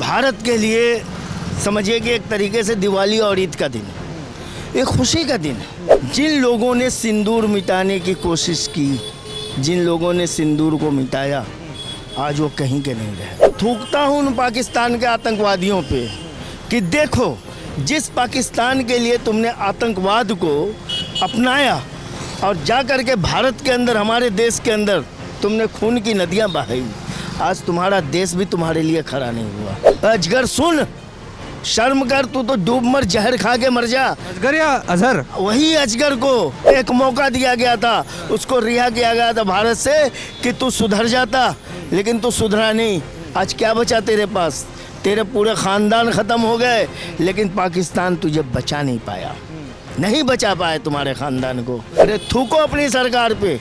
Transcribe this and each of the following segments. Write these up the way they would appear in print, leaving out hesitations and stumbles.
भारत के लिए समझिए कि एक तरीके से दिवाली और ईद का दिन है, एक खुशी का दिन है। जिन लोगों ने सिंदूर मिटाने की कोशिश की, जिन लोगों ने सिंदूर को मिटाया, आज वो कहीं के नहीं रहे। थूकता हूँ उन पाकिस्तान के आतंकवादियों पे कि देखो, जिस पाकिस्तान के लिए तुमने आतंकवाद को अपनाया और जा कर के भारत के अंदर, हमारे देश के अंदर तुमने खून की नदियां बहाई, आज तुम्हारा देश भी तुम्हारे लिए खड़ा नहीं हुआ। अजगर सुन, शर्म कर, तू तो डूब मर, जहर खा के मर जा। अजगर या अजहर? वही अजगर को एक मौका दिया गया था, उसको रिहा किया गया था भारत से कि तू सुधर जाता, लेकिन तू सुधरा नहीं। आज क्या बचा तेरे पास? तेरे पूरे ख़ानदान ख़त्म हो गए, लेकिन पाकिस्तान तुझे बचा नहीं पाया, नहीं बचा पाए तुम्हारे ख़ानदान को। अरे थूको अपनी सरकार पे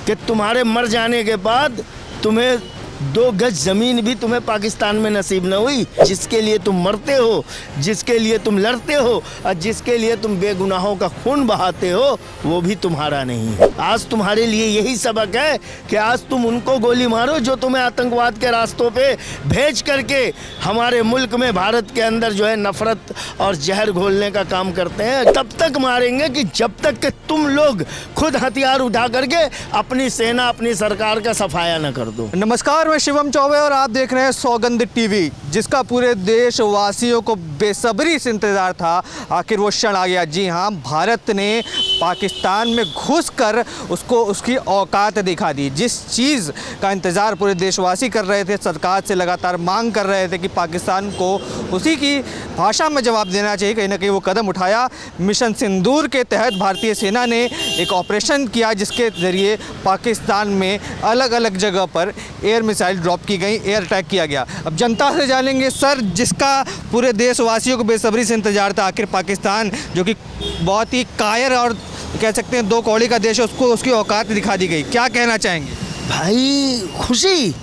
कि तुम्हारे मर जाने के बाद तुम्हें 2 गज ज़मीन भी तुम्हें पाकिस्तान में नसीब न हुई। जिसके लिए तुम मरते हो, जिसके लिए तुम लड़ते हो और जिसके लिए तुम बेगुनाहों का खून बहाते हो, वो भी तुम्हारा नहीं है। आज तुम्हारे लिए यही सबक है कि आज तुम उनको गोली मारो जो तुम्हें आतंकवाद के रास्तों पे भेज करके हमारे मुल्क में, भारत के अंदर जो है नफरत और जहर घोलने का काम करते हैं। तब तक मारेंगे कि जब तक कि तुम लोग खुद हथियार उठा करके अपनी सेना, अपनी सरकार का सफाया न कर दो। नमस्कार, मैं शिवम चौबे और आप देख रहे हैं सौगंध टीवी, जिसका पूरे देशवासियों को बेसब्री से इंतज़ार था। आखिर वो क्षण आ गया। जी हाँ, भारत ने पाकिस्तान में घुसकर उसको उसकी औकात दिखा दी। जिस चीज़ का इंतज़ार पूरे देशवासी कर रहे थे, सरकार से लगातार मांग कर रहे थे कि पाकिस्तान को उसी की भाषा में जवाब देना चाहिए, कहीं ना कहीं वो कदम उठाया। मिशन सिंदूर के तहत भारतीय सेना ने एक ऑपरेशन किया, जिसके ज़रिए पाकिस्तान में अलग अलग जगह पर एयर मिसाइल ड्रॉप की गई, एयर अटैक किया गया। अब जनता से जानेंगे सर, जिसका पूरे देशवासियों को बेसब्री से इंतजार था, आखिर पाकिस्तान जो कि बहुत ही कायर और कह सकते हैं 2 कौड़ी का देश है, उसको उसकी औकात दिखा दी गई। क्या कहना चाहेंगे? भाई खुशी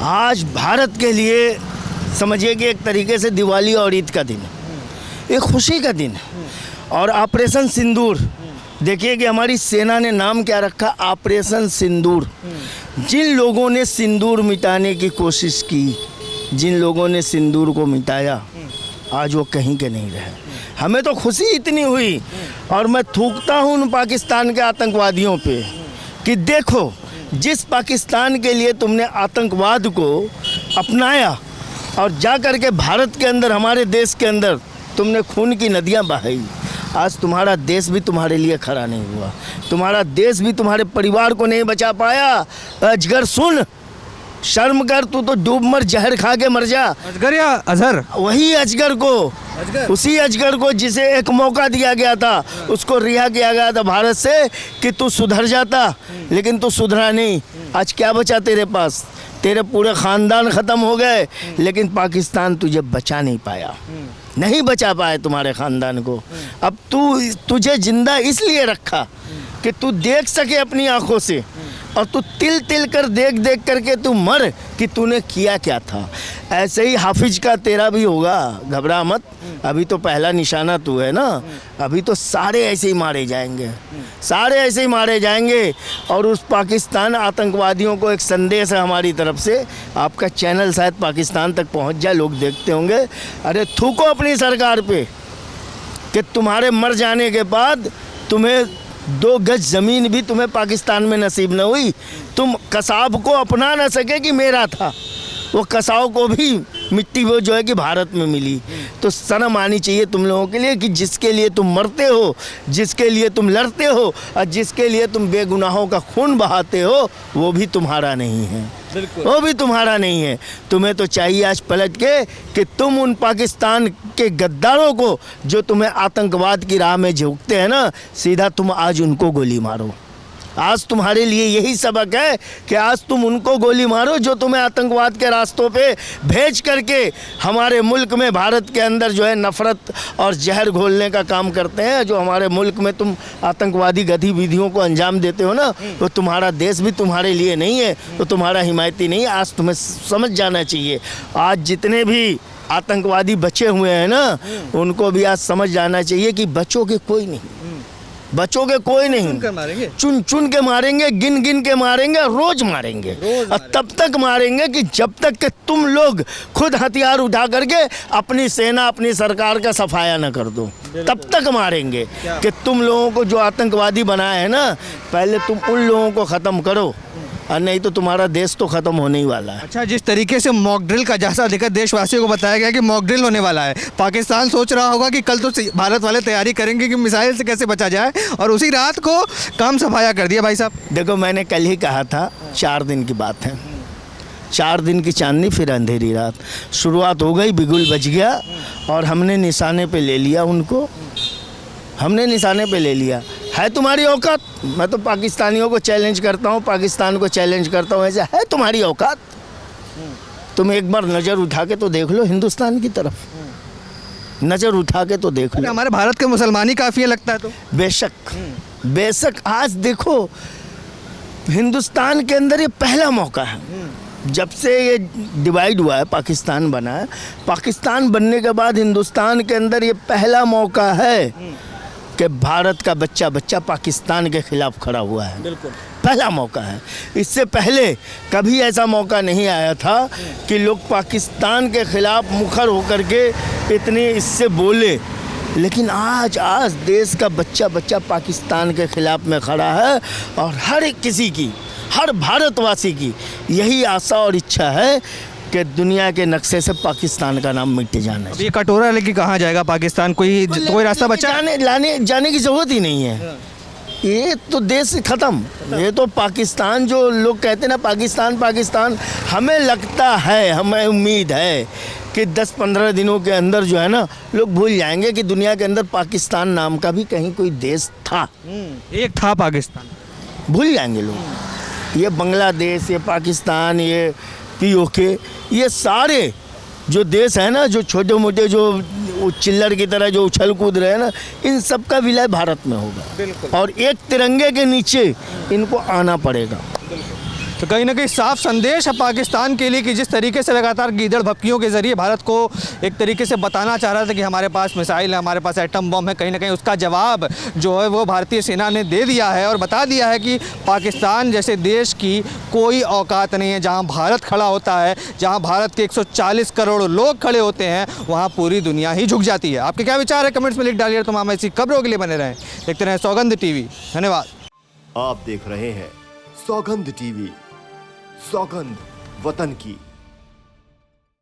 आज भारत के लिए समझिए कि एक तरीके से दिवाली और ईद का दिन है, एक खुशी का दिन है। और ऑपरेशन सिंदूर, देखिए कि हमारी सेना ने नाम क्या रखा, ऑपरेशन सिंदूर। जिन लोगों ने सिंदूर मिटाने की कोशिश की, जिन लोगों ने सिंदूर को मिटाया, आज वो कहीं के नहीं रहे। हमें तो खुशी इतनी हुई, और मैं थूकता हूँ उन पाकिस्तान के आतंकवादियों पे कि देखो, जिस पाकिस्तान के लिए तुमने आतंकवाद को अपनाया और जा कर के भारत के अंदर, हमारे देश के अंदर तुमने खून की नदियां बहाई, आज तुम्हारा देश भी तुम्हारे लिए खड़ा नहीं हुआ, तुम्हारा देश भी तुम्हारे परिवार को नहीं बचा पाया। अजगर सुन, शर्म कर, तू तो डूब मर, जहर खा के मर जा। अजगर या अजहर? वही अजगर को, उसी अजगर को जिसे एक मौका दिया गया था, उसको रिहा किया गया था भारत से कि तू सुधर जाता, लेकिन तू सुधरा नहीं। आज क्या बचा तेरे पास? तेरे पूरे ख़ानदान ख़त्म हो गए, लेकिन पाकिस्तान तुझे बचा नहीं पाया, नहीं बचा पाए तुम्हारे ख़ानदान को। अब तुझे जिंदा इसलिए रखा कि तू देख सके अपनी आंखों से, और तू तिल तिल कर देख देख करके तू मर कि तूने किया क्या था। ऐसे ही हाफिज का तेरा भी होगा, घबरा मत, अभी तो पहला निशाना तू है ना। अभी तो सारे ऐसे ही मारे जाएंगे, सारे ऐसे ही मारे जाएंगे। और उस पाकिस्तान आतंकवादियों को एक संदेश है हमारी तरफ से, आपका चैनल शायद पाकिस्तान तक पहुंच जाए, लोग देखते होंगे। अरे थूको अपनी सरकार पे कि तुम्हारे मर जाने के बाद तुम्हें 2 गज ज़मीन भी तुम्हें पाकिस्तान में नसीब न हुई। तुम कसाब को अपना न सके कि मेरा था, वो कसाव को भी मिट्टी वो जो है कि भारत में मिली। तो शर्म आनी चाहिए तुम लोगों के लिए कि जिसके लिए तुम मरते हो, जिसके लिए तुम लड़ते हो और जिसके लिए तुम बेगुनाहों का खून बहाते हो, वो भी तुम्हारा नहीं है, वो भी तुम्हारा नहीं है। तुम्हें तो चाहिए आज पलट के कि तुम उन पाकिस्तान के गद्दारों को जो तुम्हें आतंकवाद की राह में झोंकते हैं ना, सीधा तुम आज उनको गोली मारो। आज तुम्हारे लिए यही सबक है कि आज तुम उनको गोली मारो जो तुम्हें आतंकवाद के रास्तों पे भेज करके हमारे मुल्क में, भारत के अंदर जो है नफरत और जहर घोलने का काम करते हैं। जो हमारे मुल्क में तुम आतंकवादी गतिविधियों को अंजाम देते हो ना, तो तुम्हारा देश भी तुम्हारे लिए नहीं है, तो तुम्हारा हिमायती नहीं। आज तुम्हें समझ जाना चाहिए, आज जितने भी आतंकवादी बचे हुए हैं ना, उनको भी आज समझ जाना चाहिए कि बच्चों के कोई नहीं, बचोगे कोई नहीं। कर मारेंगे। चुन चुन के मारेंगे, गिन गिन के मारेंगे, रोज मारेंगे। और तब तक मारेंगे कि जब तक कि तुम लोग खुद हथियार उठा करके अपनी सेना, अपनी सरकार का सफाया न कर दो, तब तक मारेंगे। कि तुम लोगों को जो आतंकवादी बनाया है ना, पहले तुम उन लोगों को ख़त्म करो, और नहीं तो तुम्हारा देश तो ख़त्म होने ही वाला है। अच्छा, जिस तरीके से मॉक ड्रिल का जायजा देकर देशवासियों को बताया गया कि मॉक ड्रिल होने वाला है, पाकिस्तान सोच रहा होगा कि कल तो भारत वाले तैयारी करेंगे कि मिसाइल से कैसे बचा जाए, और उसी रात को काम सफाया कर दिया। भाई साहब देखो, मैंने कल ही कहा था 4 दिन की बात है, 4 दिन की चांदनी फिर अंधेरी रात। शुरुआत हो गई, बिगुल बज गया और हमने निशाने पे ले लिया उनको, हमने निशाने पे ले लिया। है तुम्हारी औकात? मैं तो पाकिस्तानियों को चैलेंज करता हूँ, पाकिस्तान को चैलेंज करता हूँ, ऐसा है तुम्हारी औकात? तुम एक बार नज़र उठा के तो देख लो हिंदुस्तान की तरफ, नज़र उठा के तो देख लो। हमारे भारत के मुसलमान ही काफ़ी है लगता है। तो बेशक, बेशक आज देखो हिंदुस्तान के अंदर ये पहला मौका है, जब से ये डिवाइड हुआ है, पाकिस्तान बना है, पाकिस्तान बनने के बाद हिंदुस्तान के अंदर ये पहला मौका है कि भारत का बच्चा बच्चा पाकिस्तान के खिलाफ खड़ा हुआ है। बिल्कुल पहला मौका है। इससे पहले कभी ऐसा मौका नहीं आया था कि लोग पाकिस्तान के खिलाफ मुखर होकर के इतनी इससे बोले, लेकिन आज देश का बच्चा बच्चा पाकिस्तान के खिलाफ में खड़ा है। और हर एक किसी की, हर भारतवासी की यही आशा और इच्छा है कि दुनिया के नक्शे से पाकिस्तान का नाम मिट जाना अब ये कटोरा लेके कहाँ जाएगा पाकिस्तान? कोई रास्ता बचा? जाने की जरूरत ही नहीं है। ये तो देश खत्म। ये तो पाकिस्तान, जो लोग कहते हैं ना पाकिस्तान पाकिस्तान, हमें लगता है, हमें उम्मीद है कि 10-15 दिनों के अंदर जो है ना, लोग भूल जाएंगे कि दुनिया के अंदर पाकिस्तान नाम का भी कहीं कोई देश था। एक था पाकिस्तान, भूल जाएंगे लोग। ये बांग्लादेश, ये पाकिस्तान, ये POK, ये सारे जो देश है ना, जो छोटे मोटे जो चिल्लर की तरह जो उछल कूद रहे हैं ना, इन सब का विलय भारत में होगा। और एक तिरंगे के नीचे इनको आना पड़ेगा। तो कहीं ना कहीं साफ संदेश है पाकिस्तान के लिए कि जिस तरीके से लगातार गीदड़ भपकियों के जरिए भारत को एक तरीके से बताना चाह रहा था कि हमारे पास मिसाइल है, हमारे पास एटम बम है, कहीं ना कहीं उसका जवाब जो है वो भारतीय सेना ने दे दिया है और बता दिया है कि पाकिस्तान जैसे देश की कोई औकात नहीं है। जहां भारत खड़ा होता है, जहां भारत के 140 करोड़ लोग खड़े होते हैं, वहां पूरी दुनिया ही झुक जाती है। आपके क्या विचार है कमेंट्स में लिख डालिए। तमाम ऐसी खबरों के लिए बने रहें, देखते रहें सौगंध TV। धन्यवाद। आप देख रहे हैं सौगंध TV, सौगंध वतन की।